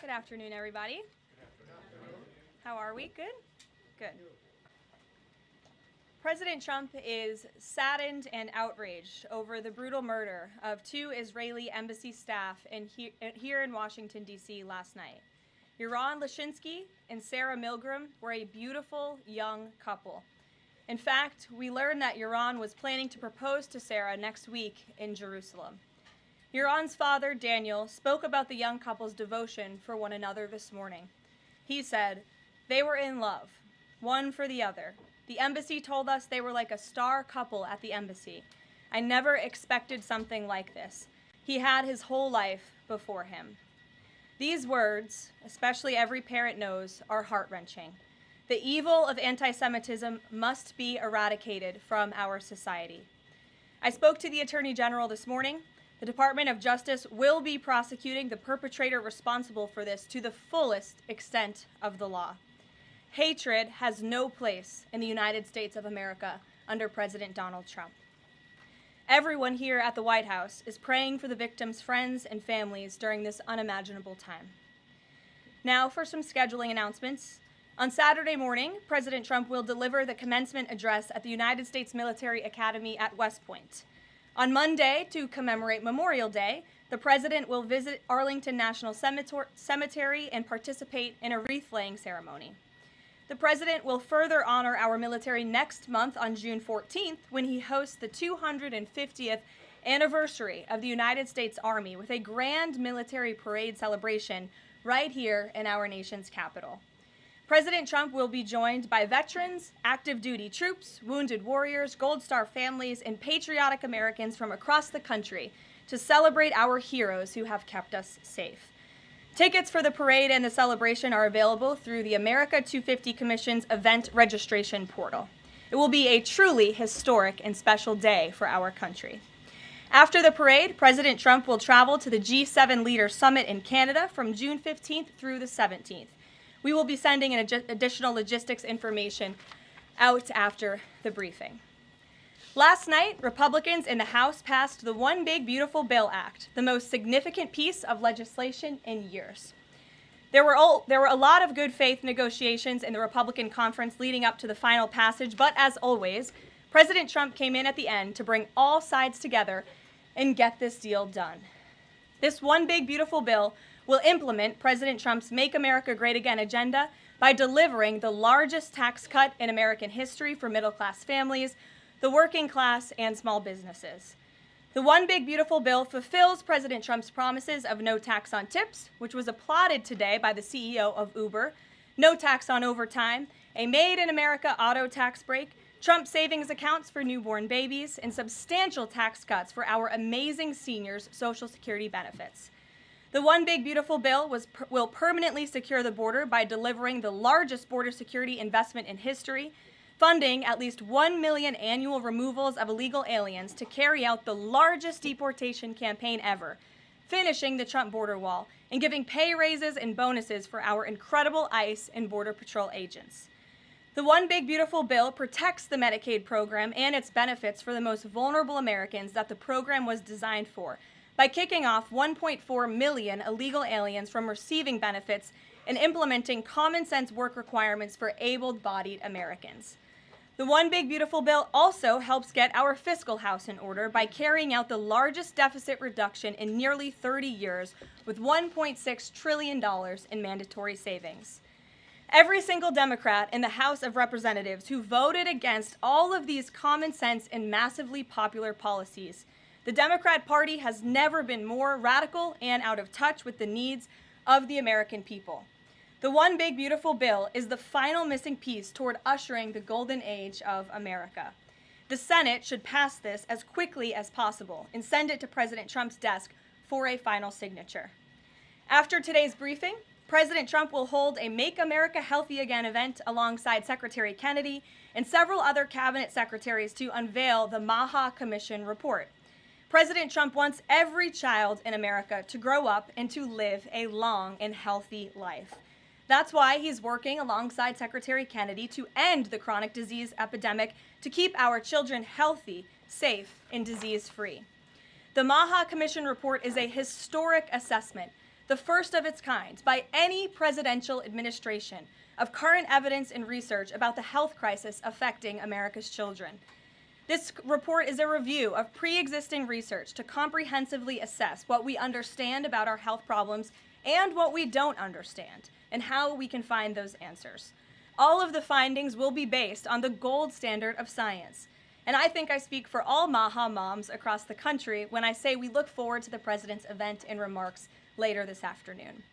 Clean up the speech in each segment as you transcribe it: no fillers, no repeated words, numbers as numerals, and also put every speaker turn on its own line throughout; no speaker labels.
Good afternoon, everybody. How are we? Good? Good. President Trump is saddened and outraged over the brutal murder of two Israeli embassy staff here in Washington, D.C. last night. Yaron Lashinsky and Sarah Milgram were a beautiful young couple. In fact, we learned that Yaron was planning to propose to Sarah next week in Jerusalem. Yaron's father, Daniel, spoke about the young couple's devotion for one another this morning. He said, "They were in love, one for the other. The embassy told us they were like a star couple at the embassy. I never expected something like this. He had his whole life before him." These words, especially every parent knows, are heart-wrenching. The evil of anti-Semitism must be eradicated from our society. I spoke to the Attorney General this morning. The Department of Justice will be prosecuting the perpetrator responsible for this to the fullest extent of the law. Hatred has no place in the United States of America under President Donald Trump. Everyone here at the White House is praying for the victims' friends and families during this unimaginable time. Now for some scheduling announcements. On Saturday morning, President Trump will deliver the commencement address at the United States Military Academy at West Point. On Monday, to commemorate Memorial Day, the President will visit Arlington National Cemetery and participate in a wreath-laying ceremony. The President will further honor our military next month on June 14th when he hosts the 250th anniversary of the United States Army with a grand military parade celebration right here in our nation's capital. President Trump will be joined by veterans, active duty troops, wounded warriors, Gold Star families, and patriotic Americans from across the country to celebrate our heroes who have kept us safe. Tickets for the parade and the celebration are available through the America 250 Commission's event registration portal. It will be a truly historic and special day for our country. After the parade, President Trump will travel to the G7 Leaders Summit in Canada from June 15th through the 17th. We will be sending an additional logistics information out after the briefing. Last night, Republicans in the House passed the One Big Beautiful Bill Act, the most significant piece of legislation in years. There were a lot of good faith negotiations in the Republican conference leading up to the final passage, but as always, President Trump came in at the end to bring all sides together and get this deal done. This One Big Beautiful Bill will implement President Trump's Make America Great Again agenda by delivering the largest tax cut in American history for middle-class families, the working class, and small businesses. The One Big Beautiful Bill fulfills President Trump's promises of no tax on tips, which was applauded today by the CEO of Uber, no tax on overtime, a Made in America auto tax break, Trump savings accounts for newborn babies, and substantial tax cuts for our amazing seniors' Social Security benefits. The One Big Beautiful Bill will permanently secure the border by delivering the largest border security investment in history, funding at least 1 million annual removals of illegal aliens to carry out the largest deportation campaign ever, finishing the Trump border wall, and giving pay raises and bonuses for our incredible ICE and Border Patrol agents. The One Big Beautiful Bill protects the Medicaid program and its benefits for the most vulnerable Americans that the program was designed for, by kicking off 1.4 million illegal aliens from receiving benefits and implementing common sense work requirements for able-bodied Americans. The One Big Beautiful Bill also helps get our fiscal house in order by carrying out the largest deficit reduction in nearly 30 years with $1.6 trillion in mandatory savings. Every single Democrat in the House of Representatives who voted against all of these common sense and massively popular policies. The Democrat Party has never been more radical and out of touch with the needs of the American people. The One Big Beautiful Bill is the final missing piece toward ushering the golden age of America. The Senate should pass this as quickly as possible and send it to President Trump's desk for a final signature. After today's briefing, President Trump will hold a Make America Healthy Again event alongside Secretary Kennedy and several other cabinet secretaries to unveil the Maha Commission report. President Trump wants every child in America to grow up and to live a long and healthy life. That's why he's working alongside Secretary Kennedy to end the chronic disease epidemic to keep our children healthy, safe, and disease-free. The Maha Commission report is a historic assessment the first of its kind by any presidential administration, of current evidence and research about the health crisis affecting America's children. This report is a review of pre-existing research to comprehensively assess what we understand about our health problems and what we don't understand, and how we can find those answers. All of the findings will be based on the gold standard of science. And I think I speak for all MAHA moms across the country when I say we look forward to the president's event and remarks later this afternoon.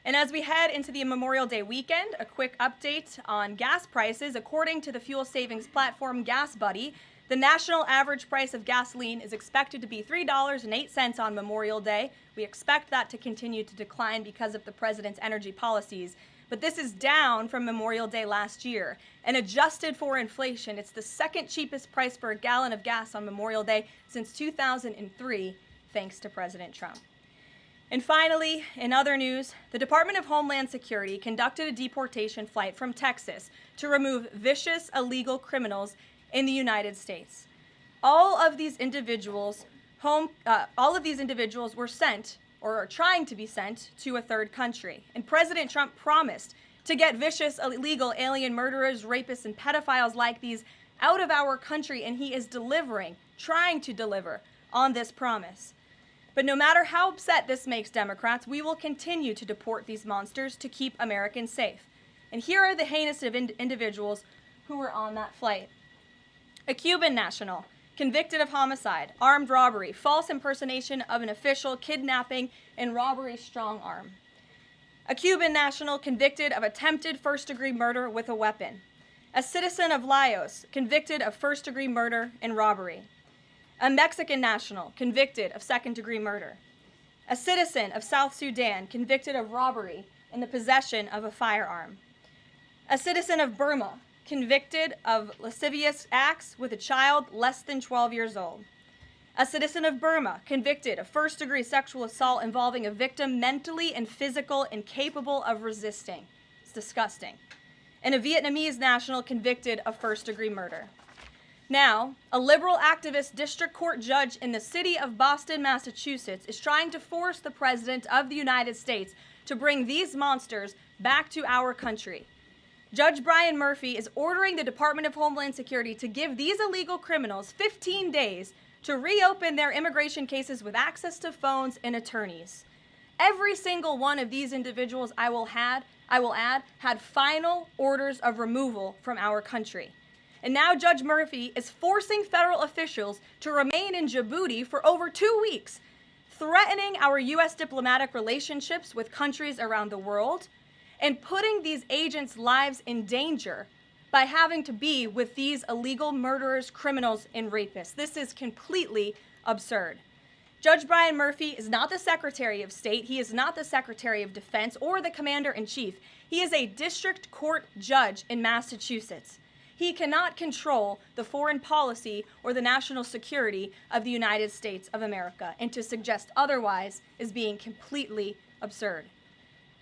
And as we head into the Memorial Day weekend, a quick update on gas prices. According to the fuel savings platform Gas Buddy, the national average price of gasoline is expected to be $3.08 on Memorial Day. We expect that to continue to decline because of the president's energy policies. But this is down from Memorial Day last year. And adjusted for inflation, it's the second cheapest price for a gallon of gas on Memorial Day since 2003, thanks to President Trump. And finally, in other news, the Department of Homeland Security conducted a deportation flight from Texas to remove vicious illegal criminals in the United States. All of these individuals were sent, or are trying to be sent, to a third country. And President Trump promised to get vicious illegal alien murderers, rapists, and pedophiles like these out of our country, and he is trying to deliver on this promise. But no matter how upset this makes Democrats, we will continue to deport these monsters to keep Americans safe. And here are the heinous of individuals who were on that flight. A Cuban national, convicted of homicide, armed robbery, false impersonation of an official, kidnapping, and robbery strong arm. A Cuban national convicted of attempted first-degree murder with a weapon. A citizen of Laos convicted of first-degree murder and robbery. A Mexican national convicted of second-degree murder. A citizen of South Sudan convicted of robbery and the possession of a firearm. A citizen of Burma convicted of lascivious acts with a child less than 12 years old. A citizen of Burma convicted of first-degree sexual assault involving a victim mentally and physically incapable of resisting. It's disgusting. And a Vietnamese national convicted of first-degree murder. Now, a liberal activist district court judge in the city of Boston, Massachusetts, is trying to force the President of the United States to bring these monsters back to our country. Judge Brian Murphy is ordering the Department of Homeland Security to give these illegal criminals 15 days to reopen their immigration cases with access to phones and attorneys. Every single one of these individuals, I will add, had final orders of removal from our country. And now Judge Murphy is forcing federal officials to remain in Djibouti for over 2 weeks, threatening our U.S. diplomatic relationships with countries around the world, and putting these agents' lives in danger by having to be with these illegal murderers, criminals, and rapists. This is completely absurd. Judge Brian Murphy is not the Secretary of State. He is not the Secretary of Defense or the Commander-in-Chief. He is a district court judge in Massachusetts. He cannot control the foreign policy or the national security of the United States of America, and to suggest otherwise is being completely absurd.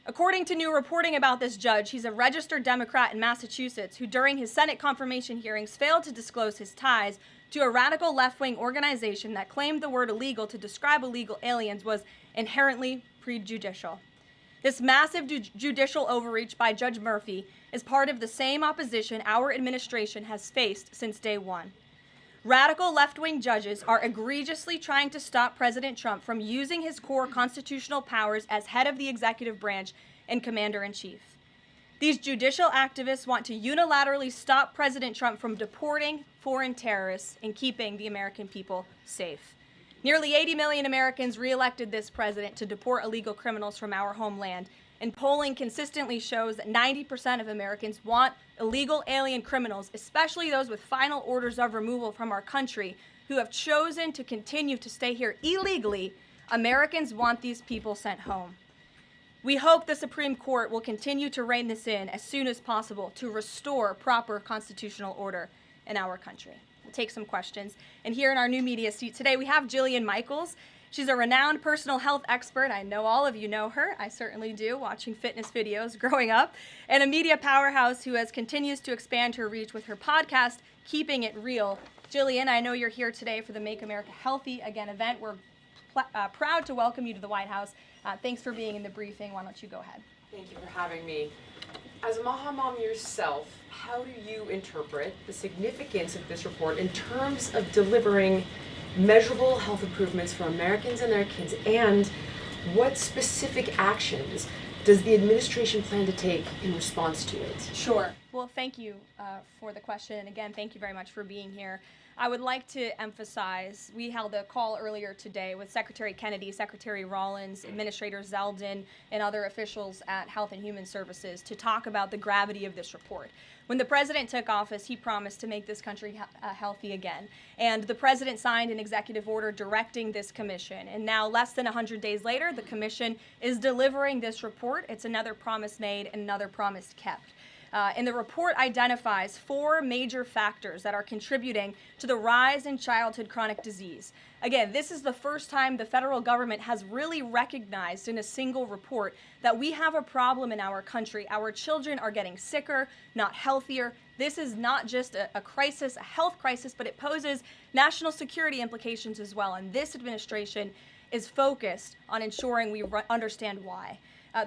According to new reporting about this judge, he's a registered Democrat in Massachusetts who during his Senate confirmation hearings failed to disclose his ties to a radical left-wing organization that claimed the word illegal to describe illegal aliens was inherently prejudicial. This massive judicial overreach by Judge Murphy is part of the same opposition our administration has faced since day one. Radical left-wing judges are egregiously trying to stop President Trump from using his core constitutional powers as head of the executive branch and commander-in-chief. These judicial activists want to unilaterally stop President Trump from deporting foreign terrorists and keeping the American people safe. Nearly 80 million Americans re-elected this president to deport illegal criminals from our homeland, and polling consistently shows that 90% of Americans want illegal alien criminals, especially those with final orders of removal from our country, who have chosen to continue to stay here illegally. Americans want these people sent home. We hope the Supreme Court will continue to rein this in as soon as possible to restore proper constitutional order in our country. We'll take some questions. And here in our new media seat today, we have Jillian Michaels. She's a renowned personal health expert. I know all of you know her. I certainly do, watching fitness videos growing up. And a media powerhouse who continues to expand her reach with her podcast, Keeping It Real. Jillian, I know you're here today for the Make America Healthy Again event. We're proud to welcome you to the White House. Thanks for being in the briefing. Why don't you go ahead?
Thank you for having me. As a Maha mom yourself, how do you interpret the significance of this report in terms of delivering measurable health improvements for Americans and their kids, and what specific actions does the administration plan to take in response to it?
Sure. Well, thank you for the question. And again, thank you very much for being here. I would like to emphasize, we held a call earlier today with Secretary Kennedy, Secretary Rollins, Administrator Zeldin, and other officials at Health and Human Services to talk about the gravity of this report. When the president took office, he promised to make this country healthy again. And the president signed an executive order directing this commission. And now, less than 100 days later, the commission is delivering this report. It's another promise made and another promise kept. And the report identifies 4 major factors that are contributing to the rise in childhood chronic disease. Again, this is the first time the federal government has really recognized in a single report that we have a problem in our country. Our children are getting sicker, not healthier. This is not just a crisis, a health crisis, but it poses national security implications as well. And this administration is focused on ensuring we understand why.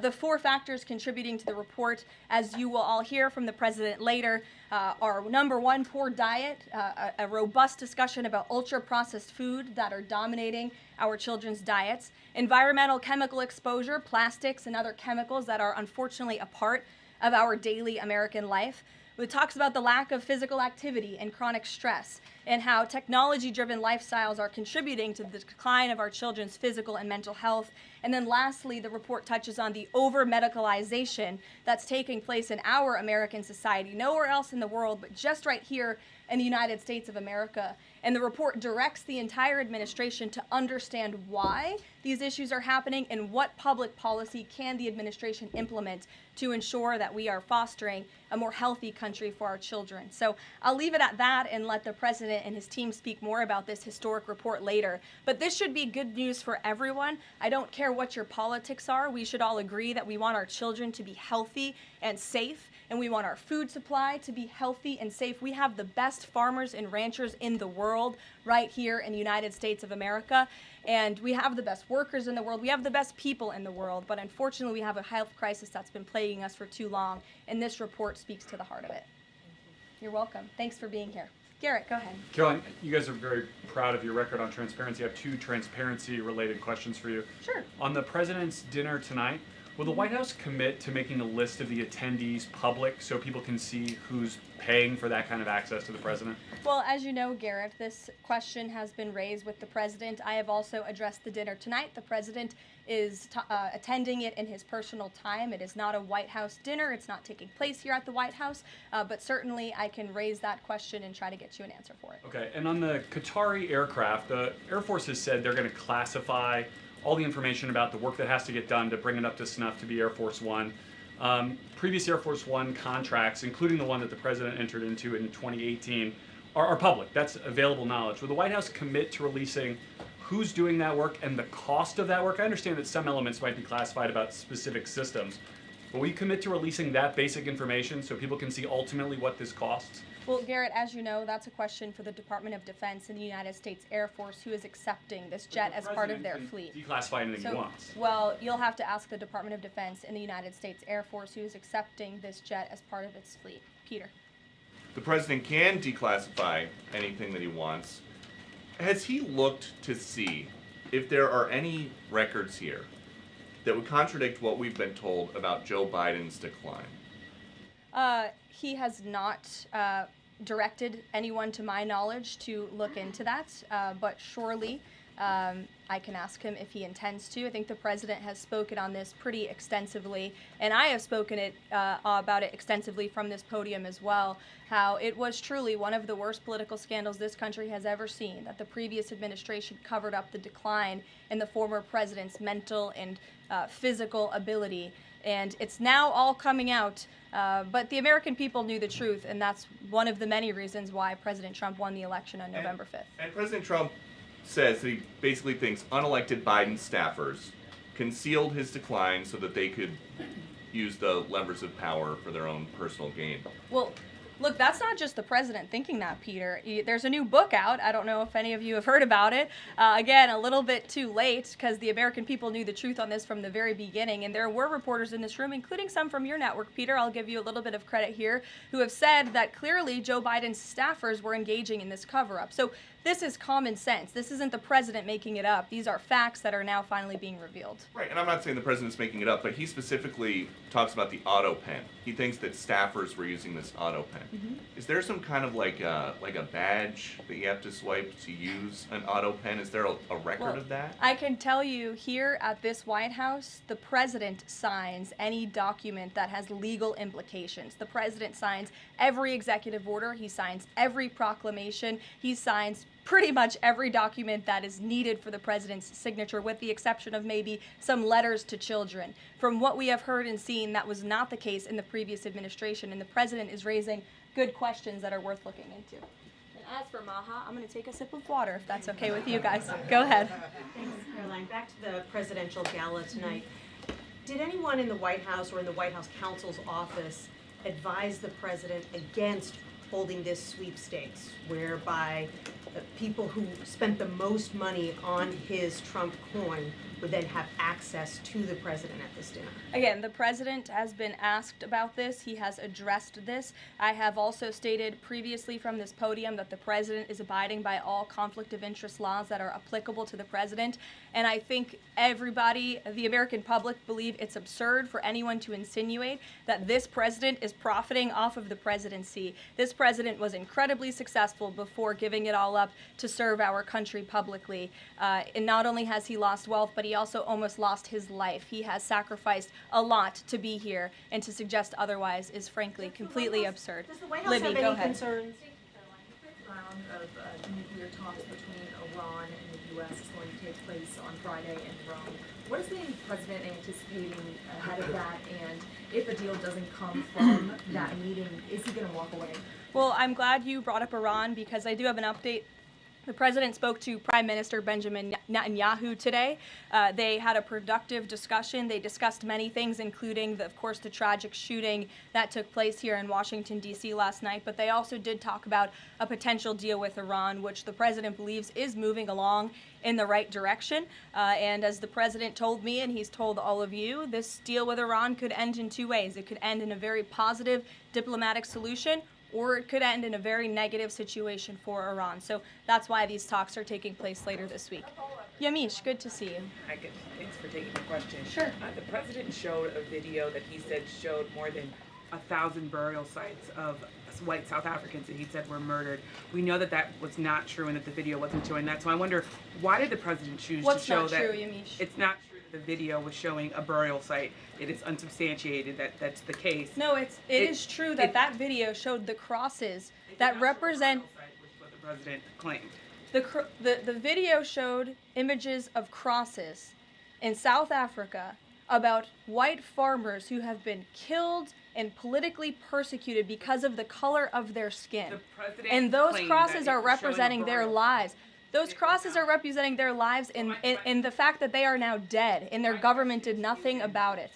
The 4 factors contributing to the report, as you will all hear from the president later, are number 1, poor diet, a robust discussion about ultra-processed food that are dominating our children's diets, environmental chemical exposure, plastics and other chemicals that are unfortunately a part of our daily American life. It talks about the lack of physical activity and chronic stress, and how technology-driven lifestyles are contributing to the decline of our children's physical and mental health. And then lastly, the report touches on the over-medicalization that's taking place in our American society, nowhere else in the world, but just right here in the United States of America. And the report directs the entire administration to understand why these issues are happening and what public policy can the administration implement to ensure that we are fostering a more healthy country for our children. So I'll leave it at that and let the president and his team speak more about this historic report later. But this should be good news for everyone. I don't care what your politics are. We should all agree that we want our children to be healthy and safe, and we want our food supply to be healthy and safe. We have the best farmers and ranchers in the world right here in the United States of America, and we have the best workers in the world. We have the best people in the world, but unfortunately we have a health crisis that's been plaguing us for too long, and this report speaks to the heart of it. You're welcome. Thanks for being here. Garrett, go ahead.
Karoline, you guys are very proud of your record on transparency. I have 2 transparency-related questions for you.
Sure.
On the president's dinner tonight, will the White House commit to making a list of the attendees public so people can see who's paying for that kind of access to the president?
Well, as you know, Garrett, this question has been raised with the president. I have also addressed the dinner tonight. The president is attending it in his personal time. It is not a White House dinner. It's not taking place here at the White House, but certainly I can raise that question and try to get you an answer for it.
Okay, and on the Qatari aircraft, the Air Force has said they're going to classify all the information about the work that has to get done to bring it up to snuff to be Air Force One. Previous Air Force One contracts, including the one that the president entered into in 2018, are public. That's available knowledge. Will the White House commit to releasing who's doing that work and the cost of that work? I understand that some elements might be classified about specific systems, but will you commit to releasing that basic information so people can see ultimately what this costs?
Well, Garrett, as you know, that's a question for the Department of Defense and the United States Air Force, who is accepting this jet as part of their fleet.
Declassify anything he wants.
Well, you'll have to ask the Department of Defense and the United States Air Force, who is accepting this jet as part of its fleet. Peter.
The president can declassify anything that he wants. Has he looked to see if there are any records here that would contradict what we've been told about Joe Biden's decline?
He has not directed anyone, to my knowledge, to look into that, but surely I can ask him if he intends to. I think the president has spoken on this pretty extensively, and I have spoken about it extensively from this podium as well, how it was truly one of the worst political scandals this country has ever seen, that the previous administration covered up the decline in the former president's mental and physical ability. And it's now all coming out, but the American people knew the truth, and that's one of the many reasons why President Trump won the election on November 5th.
And President Trump says that he basically thinks unelected Biden staffers concealed his decline so that they could use the levers of power for their own personal gain.
Well, Look, that's not just the president thinking that, Peter. There's a new book out. I don't know if any of you have heard about it. Again, a little bit too late because the American people knew the truth on this from the very beginning. And there were reporters in this room, including some from your network, Peter, I'll give you a little bit of credit here, who have said that clearly Joe Biden's staffers were engaging in this cover-up. So this is common sense. This isn't the president making it up. These are facts that are now finally being revealed.
Right, and I'm not saying the president's making it up, but he specifically talks about the auto pen. He thinks that staffers were using this auto pen.
Mm-hmm.
Is there some kind of like a badge that you have to swipe to use an auto pen? Is there a record of that?
I can tell you here at this White House, the president signs any document that has legal implications. The president signs every executive order. He signs every proclamation. He signs pretty much every document that is needed for the president's signature, with the exception of maybe some letters to children. From what we have heard and seen, that was not the case in the previous administration, and the president is raising good questions that are worth looking into. And as for Maha, I'm going to take a sip of water, if that's okay with you guys. Go ahead.
Thanks, Karoline. Back to the presidential gala tonight. Did anyone in the White House or in the White House counsel's office advise the president against holding this sweepstakes, whereby the people who spent the most money on his Trump coin would then have access to the president at this dinner?
Again, the president has been asked about this. He has addressed this. I have also stated previously from this podium that the president is abiding by all conflict of interest laws that are applicable to the president. And I think everybody, the American public, believe it's absurd for anyone to insinuate that this president is profiting off of the presidency. This president was incredibly successful before giving it all up to serve our country publicly. And not only has he lost wealth, but he also almost lost his life. He has sacrificed a lot to be here, and to suggest otherwise is frankly completely absurd.
Does the White House
Libby,
have
go
any
ahead.
concerns?
The fifth round of nuclear talks between Iran and the U.S. is going to take place on Friday in Rome. What is the president anticipating ahead of that, and if a deal doesn't come from that meeting, is he going to walk away?
Well, I'm glad you brought up Iran, because I do have an update. The president spoke to Prime Minister Benjamin Netanyahu today. They had a productive discussion. They discussed many things, including, of course, the tragic shooting that took place here in Washington, D.C. last night. But they also did talk about a potential deal with Iran, which the president believes is moving along in the right direction. And as the president told me, and he's told all of you, this deal with Iran could end in two ways. It could end in a very positive diplomatic solution, or it could end in a very negative situation for Iran. So that's why these talks are taking place later this week. Yamish, good to see you.
Hi, good. Thanks for taking the question.
Sure.
The president showed a video that he said showed more than 1,000 burial sites of white South Africans that he said were murdered. We know that that was not true and that the video wasn't showing that. So I wonder, why did the president choose
What's
to show
not
that?
true, Yamish?
It's not true that the video was showing a burial site. It is unsubstantiated that that's the case.
No, it is true that that video showed the crosses that represent.
Which is what the president claimed.
The video showed images of crosses in South Africa about white farmers who have been killed and politically persecuted because of the color of their skin.
The president
And those
claimed
crosses
that it
are
was showing a
representing their
burial
lives. Those crosses are representing their lives in the fact that they are now dead and their government did nothing about it.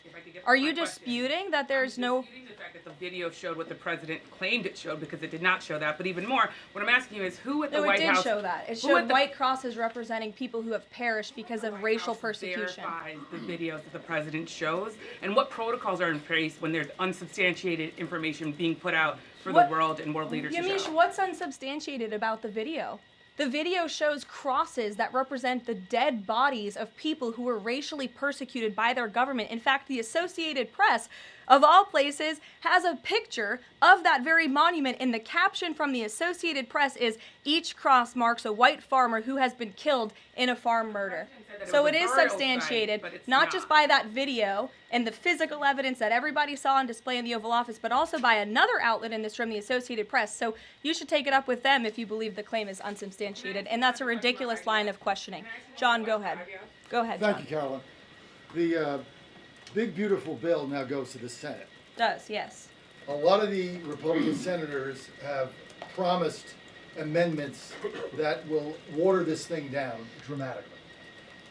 Are you disputing that there's no...
Disputing the fact that the video showed what the president claimed it showed, because it did not show that. But even more, what I'm asking you is who at the
No, it
White
did
House...
show that. It
who
showed
at the
white crosses representing people who have perished because of
White
racial
House
persecution.
verifies the videos that the president shows, and what protocols are in place when there's unsubstantiated information being put out for
What-
the world and world leaders to
Yamish,
show?
what's unsubstantiated about the video? The video shows crosses that represent the dead bodies of people who were racially persecuted by their government. In fact, the Associated Press, of all places, has a picture of that very monument, and the caption from the Associated Press is, "Each cross marks a white farmer who has been killed in a farm murder."
That it
So
was
it
a
is
burial
substantiated,
site, but it's
not just
not.
by that video and the physical evidence that everybody saw on display in the Oval Office, but also by another outlet in this room, the Associated Press. So you should take it up with them if you believe the claim is unsubstantiated, and that's a ridiculous line of questioning. John, go ahead. Go ahead, John.
Thank you, Caroline. The big, beautiful bill now goes to the Senate.
Does, yes.
A lot of the Republican senators have promised amendments that will water this thing down dramatically.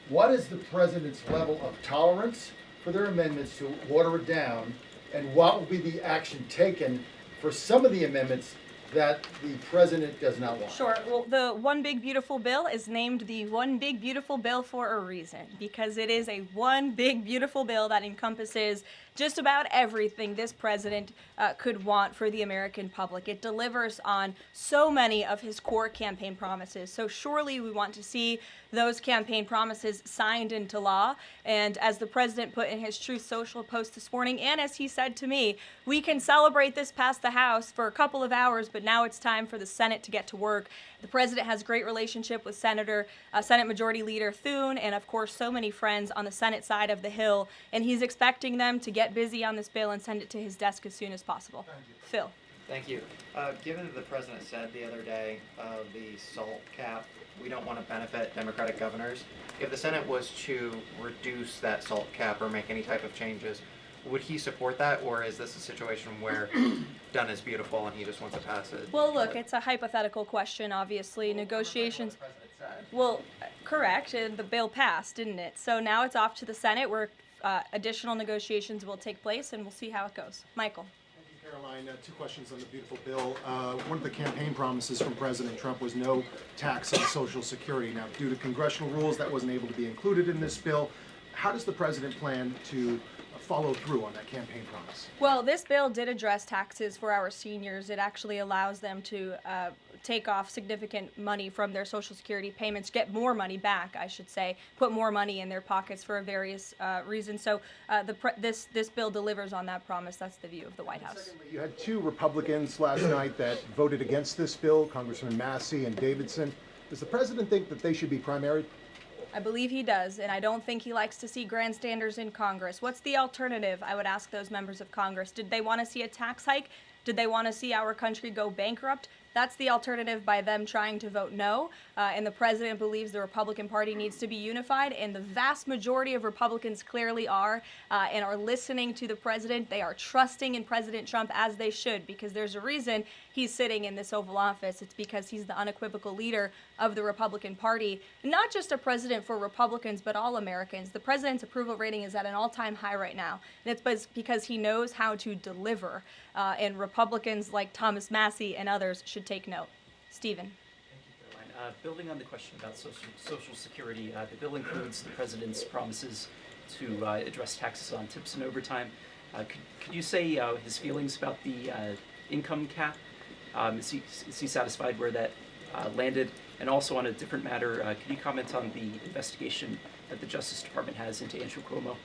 What is the president's level of tolerance for their amendments to water it down, and what will be the action taken for some of the amendments that the president does not want?
Sure. Well, the One Big Beautiful Bill is named the One Big Beautiful Bill for a reason, because it is a one big beautiful bill that encompasses just about everything this president could want for the American public. It delivers on so many of his core campaign promises. So surely we want to see those campaign promises signed into law. And as the president put in his Truth Social post this morning, and as he said to me, we can celebrate this past the House for a couple of hours, but now it's time for the Senate to get to work. The president has a great relationship with Senate Majority Leader Thune, and of course so many friends on the Senate side of the Hill, and he's expecting them to get busy on this bill and send it to his desk as soon as possible. Phil.
Thank you. Given that the president said the other day the SALT cap, we don't want to benefit Democratic governors. If the Senate was to reduce that SALT cap or make any type of changes, would he support that, or is this a situation where done is beautiful and he just wants to pass it?
Well, look, it's a hypothetical question, obviously. Negotiations. Well, correct, and the bill passed, didn't it? So now it's off to the Senate where additional negotiations will take place, and we'll see how it goes. Michael.
Thank you, Caroline. Two questions on the beautiful bill. One of the campaign promises from President Trump was no tax on Social Security. Now, due to congressional rules, that wasn't able to be included in this bill. How does the president plan to follow through on that campaign promise?
Well, this bill did address taxes for our seniors. It actually allows them to take off significant money from their Social Security payments, get more money back, I should say, put more money in their pockets for various reasons. So this bill delivers on that promise. That's the view of the White House.
Secondly, you had two Republicans last night that voted against this bill, Congressman Massey and Davidson. Does the president think that they should be primaried?
I believe he does, and I don't think he likes to see grandstanders in Congress. What's the alternative? I would ask those members of Congress. Did they want to see a tax hike? Did they want to see our country go bankrupt? That's the alternative by them trying to vote no. And the president believes the Republican Party needs to be unified, and the vast majority of Republicans clearly are and are listening to the president. They are trusting in President Trump, as they should, because there's a reason he's sitting in this Oval Office. It's because he's the unequivocal leader of the Republican Party. Not just a president for Republicans, but all Americans. The president's approval rating is at an all-time high right now, and it's because he knows how to deliver. And Republicans like Thomas Massey and others should take note. Stephen.
Thank you, Caroline. Building on the question about Social Security, the bill includes the president's promises to address taxes on tips and overtime. Could you say his feelings about the income cap? Is he satisfied where that landed? And also on a different matter, could you comment on the investigation that the Justice Department has into Andrew Cuomo?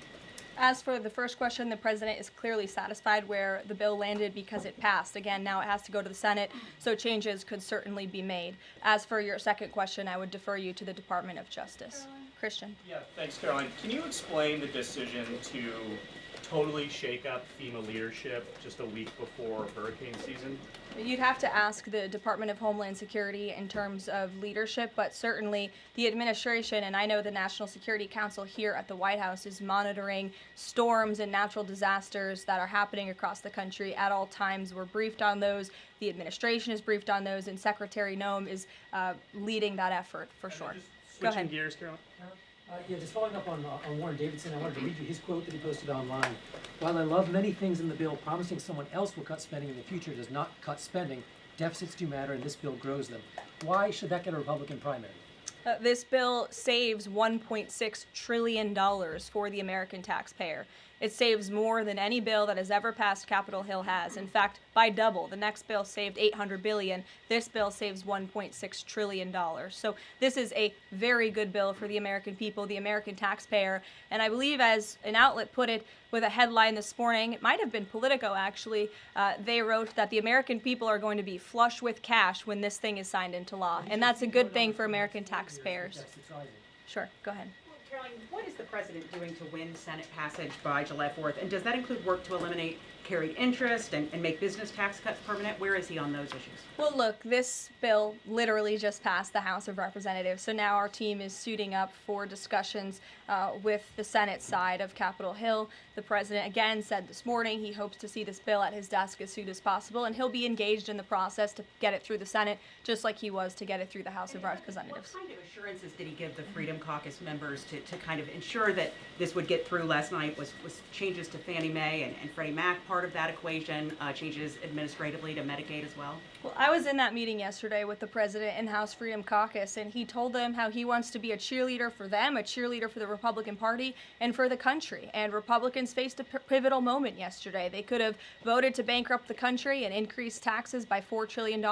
As for the first question, the president is clearly satisfied where the bill landed because it passed. Again, now it has to go to the Senate, so changes could certainly be made. As for your second question, I would defer you to the Department of Justice. Christian.
Yeah, thanks, Caroline. Can you explain the decision to totally shake up FEMA leadership just a week before hurricane season?
You'd have to ask the Department of Homeland Security in terms of leadership, but certainly the administration, and I know the National Security Council here at the White House is monitoring storms and natural disasters that are happening across the country at all times. We're briefed on those. The administration is briefed on those, and Secretary Noem is leading that effort for sure. Go ahead.
Switching gears, Caroline.
Yeah, just following up on Warren Davidson, I wanted to read you his quote that he posted online. While I love many things in the bill, promising someone else will cut spending in the future does not cut spending. Deficits do matter, and this bill grows them. Why should that get a Republican primary?
This bill saves $1.6 trillion for the American taxpayer. It saves more than any bill that has ever passed Capitol Hill has. In fact, by double. The next bill saved $800 billion. This bill saves $1.6 trillion. So this is a very good bill for the American people, the American taxpayer. And I believe, as an outlet put it with a headline this morning, it might have been Politico actually, they wrote that the American people are going to be flush with cash when this thing is signed into law. And that's a good thing for American taxpayers. Sure, go ahead.
Caroline, what is the president doing to win Senate passage by July 4th? And does that include work to eliminate carried interest and make business tax cuts permanent? Where is he on those issues?
Well, look, this bill literally just passed the House of Representatives, so now our team is suiting up for discussions with the Senate side of Capitol Hill. The president again said this morning he hopes to see this bill at his desk as soon as possible, and he'll be engaged in the process to get it through the Senate, just like he was to get it through the House of Representatives.
What kind of assurances did he give the Freedom Caucus members to kind of ensure that this would get through last night was changes to Fannie Mae and Freddie Mac part of that equation, changes administratively to Medicaid as well?
Well, I was in that meeting yesterday with the president and House Freedom Caucus, and he told them how he wants to be a cheerleader for them, a cheerleader for the Republican Party, and for the country. And Republicans faced a pivotal moment yesterday. They could have voted to bankrupt the country and increase taxes by $4 trillion,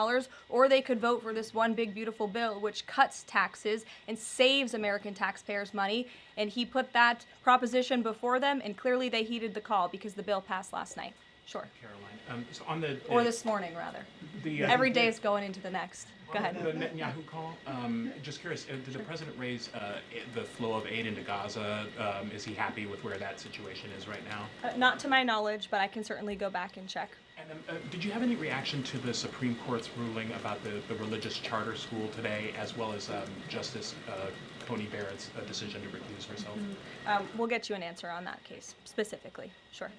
or they could vote for this one big, beautiful bill which cuts taxes and saves American taxpayers money. And he put that proposition before them, and clearly they heeded the call because the bill passed last night. Sure.
Caroline, so on the
Or this morning, rather. Every day is going into the next. Go ahead.
The Netanyahu call. Just curious, did the president raise the flow of aid into Gaza? Is he happy with where that situation is right now?
Not to my knowledge, but I can certainly go back and check.
And did you have any reaction to the Supreme Court's ruling about the religious charter school today, as well as Justice Coney Barrett's decision to recuse herself?
We'll get you an answer on that case specifically. Sure.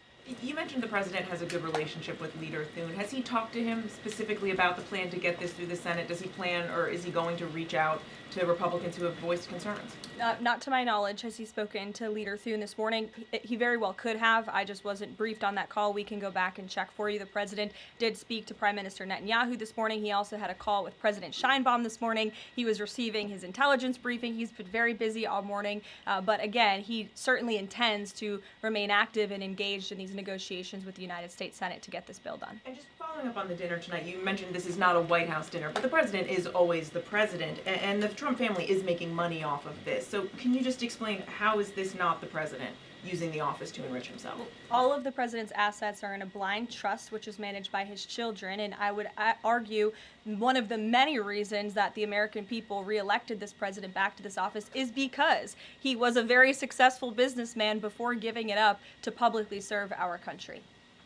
You mentioned the president has a good relationship with Leader Thune. Has he talked to him specifically about the plan to get this through the Senate? Does he plan, or is he going to reach out to Republicans who have voiced concerns?
Not to my knowledge has he spoken to Leader Thune this morning. He very well could have. I just wasn't briefed on that call. We can go back and check for you. The president did speak to Prime Minister Netanyahu this morning. He also had a call with President Sheinbaum this morning. He was receiving his intelligence briefing. He's been very busy all morning. But again, he certainly intends to remain active and engaged in these negotiations with the United States Senate to get this bill done.
And just following up on the dinner tonight, you mentioned this is not a White House dinner, but the president is always the president, and the Trump family is making money off of this. So can you just explain, how is this not the president using the office to enrich himself?
All of the president's assets are in a blind trust, which is managed by his children, and I would argue one of the many reasons that the American people reelected this president back to this office is because he was a very successful businessman before giving it up to publicly serve our country.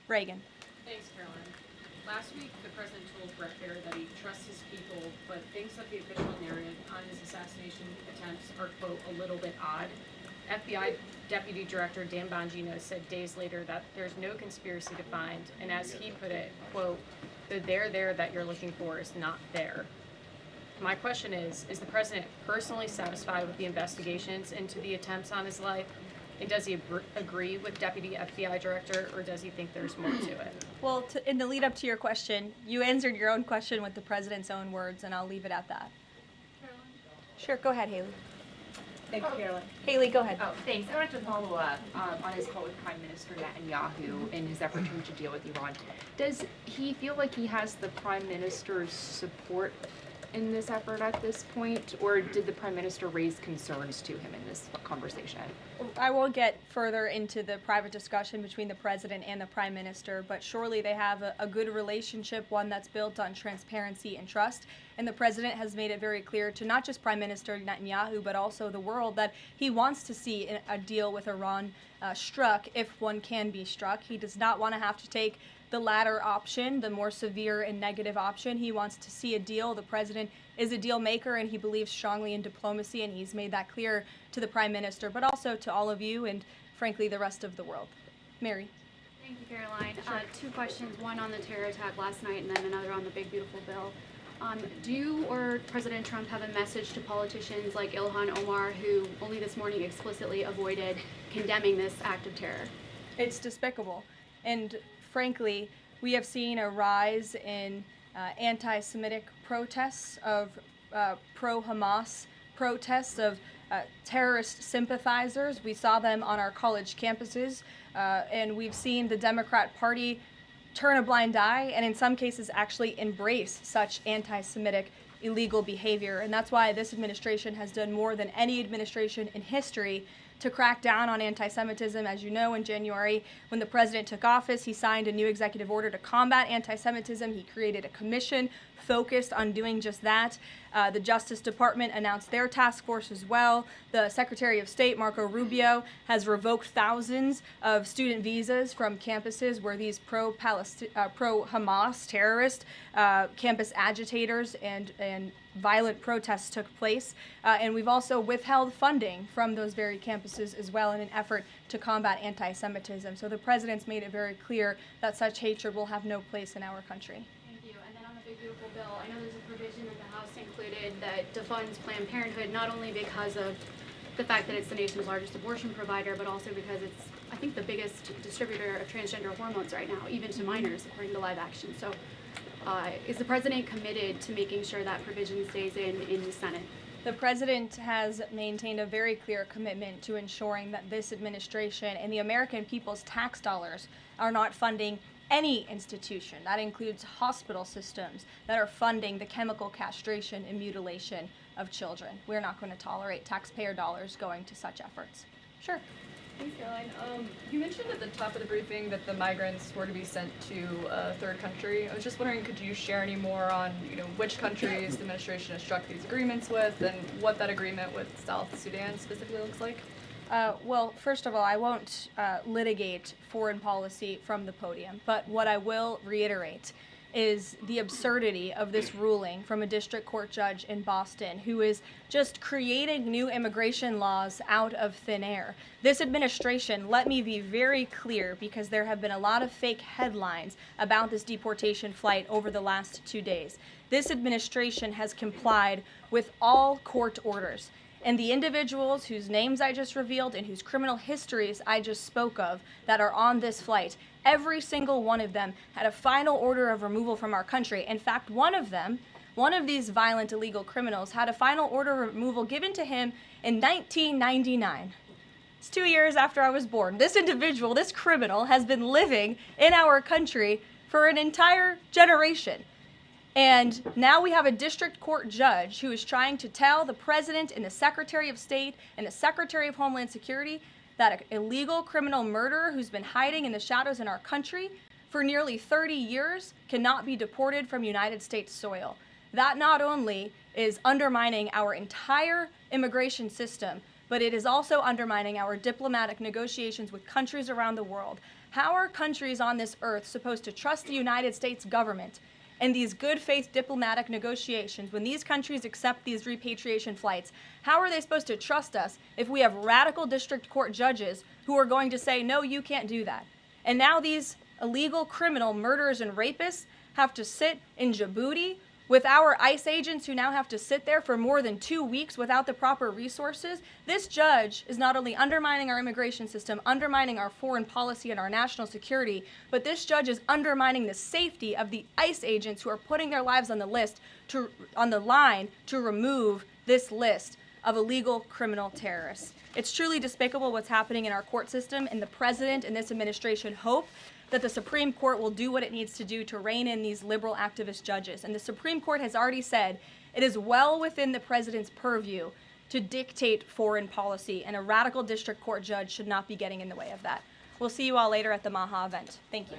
Reagan.
Thanks, Caroline. Last week, the president told Brett Baer that he trusts his people, but thinks that the official narrative on his assassination attempts are, quote, a little bit odd. FBI Deputy Director Dan Bongino said days later that there's no conspiracy to find, and as he put it, quote, the there that you're looking for is not there. My question is the president personally satisfied with the investigations into the attempts on his life? And does he agree with Deputy FBI Director, or does he think there's more to it?
Well, in the lead up to your question, you answered your own question with the president's own words, and I'll leave it at that.
Caroline?
Sure, go ahead, Haley.
Thank you, Caroline.
Haley, go ahead.
Oh, thanks. I wanted to follow up on his call with Prime Minister Netanyahu in his effort to deal with Iran. Does he feel like he has the Prime Minister's support in this effort at this point, or did the Prime Minister raise concerns to him in this conversation?
I won't get further into the private discussion between the president and the prime minister, but surely they have a good relationship, one that's built on transparency and trust. And the president has made it very clear to not just Prime Minister Netanyahu, but also the world, that he wants to see a deal with Iran struck if one can be struck. He does not want to have to take the latter option, the more severe and negative option. He wants to see a deal. The president is a deal maker, and he believes strongly in diplomacy, and he's made that clear to the prime minister, but also to all of you and, frankly, the rest of the world. Mary.
Thank you, Caroline. Two questions, one on the terror attack last night and then another on the big, beautiful bill. Do you or President Trump have a message to politicians like Ilhan Omar, who only this morning explicitly avoided condemning this act of terror?
It's despicable. And frankly, we have seen a rise in anti-Semitic protests, of pro-Hamas protests, of terrorist sympathizers. We saw them on our college campuses, and we've seen the Democrat Party turn a blind eye and in some cases actually embrace such anti-Semitic illegal behavior. And that's why this administration has done more than any administration in history to crack down on anti-Semitism. As you know, in January, when the president took office, he signed a new executive order to combat anti-Semitism. He created a commission focused on doing just that. The Justice Department announced their task force as well. The Secretary of State, Marco Rubio, has revoked thousands of student visas from campuses where these pro-Hamas terrorist campus agitators and violent protests took place. And we've also withheld funding from those very campuses as well in an effort to combat anti-Semitism. So the president's made it very clear that such hatred will have no place in our country.
Thank you. And then on the big, beautiful bill, I know there's a provision that the House included that defunds Planned Parenthood, not only because of the fact that it's the nation's largest abortion provider, but also because it's, I think, the biggest distributor of transgender hormones right now, even to minors, according to Live Action. So is the president committed to making sure that provision stays in the Senate?
The president has maintained a very clear commitment to ensuring that this administration and the American people's tax dollars are not funding any institution. That includes hospital systems that are funding the chemical castration and mutilation of children. We're not going to tolerate taxpayer dollars going to such efforts. Sure.
Thanks, Caroline. You mentioned at the top of the briefing that the migrants were to be sent to a third country. I was just wondering, could you share any more on, which countries the administration has struck these agreements with, and what that agreement with South Sudan specifically looks like?
Well, first of all, I won't litigate foreign policy from the podium, but what I will reiterate is the absurdity of this ruling from a district court judge in Boston who is just creating new immigration laws out of thin air. This administration, let me be very clear, because there have been a lot of fake headlines about this deportation flight over the last 2 days. This administration has complied with all court orders. And the individuals whose names I just revealed and whose criminal histories I just spoke of that are on this flight, every single one of them had a final order of removal from our country. In fact, one of these violent illegal criminals had a final order of removal given to him in 1999. It's 2 years after I was born. This individual, this criminal, has been living in our country for an entire generation. And now we have a district court judge who is trying to tell the president and the Secretary of State and the Secretary of Homeland Security that an illegal criminal murderer who's been hiding in the shadows in our country for nearly 30 years cannot be deported from United States soil. That not only is undermining our entire immigration system, but it is also undermining our diplomatic negotiations with countries around the world. How are countries on this earth supposed to trust the United States government in these good faith diplomatic negotiations when these countries accept these repatriation flights? How are they supposed to trust us if we have radical district court judges who are going to say, no, you can't do that? And now these illegal criminal murderers and rapists have to sit in Djibouti with our ICE agents who now have to sit there for more than 2 weeks without the proper resources. This judge is not only undermining our immigration system, undermining our foreign policy and our national security, but this judge is undermining the safety of the ICE agents who are putting their lives on the line to remove this list of illegal criminal terrorists. It's truly despicable what's happening in our court system, and the president and this administration hope that the Supreme Court will do what it needs to do to rein in these liberal activist judges. And the Supreme Court has already said it is well within the president's purview to dictate foreign policy, and a radical district court judge should not be getting in the way of that. We'll see you all later at the Maha event. Thank you.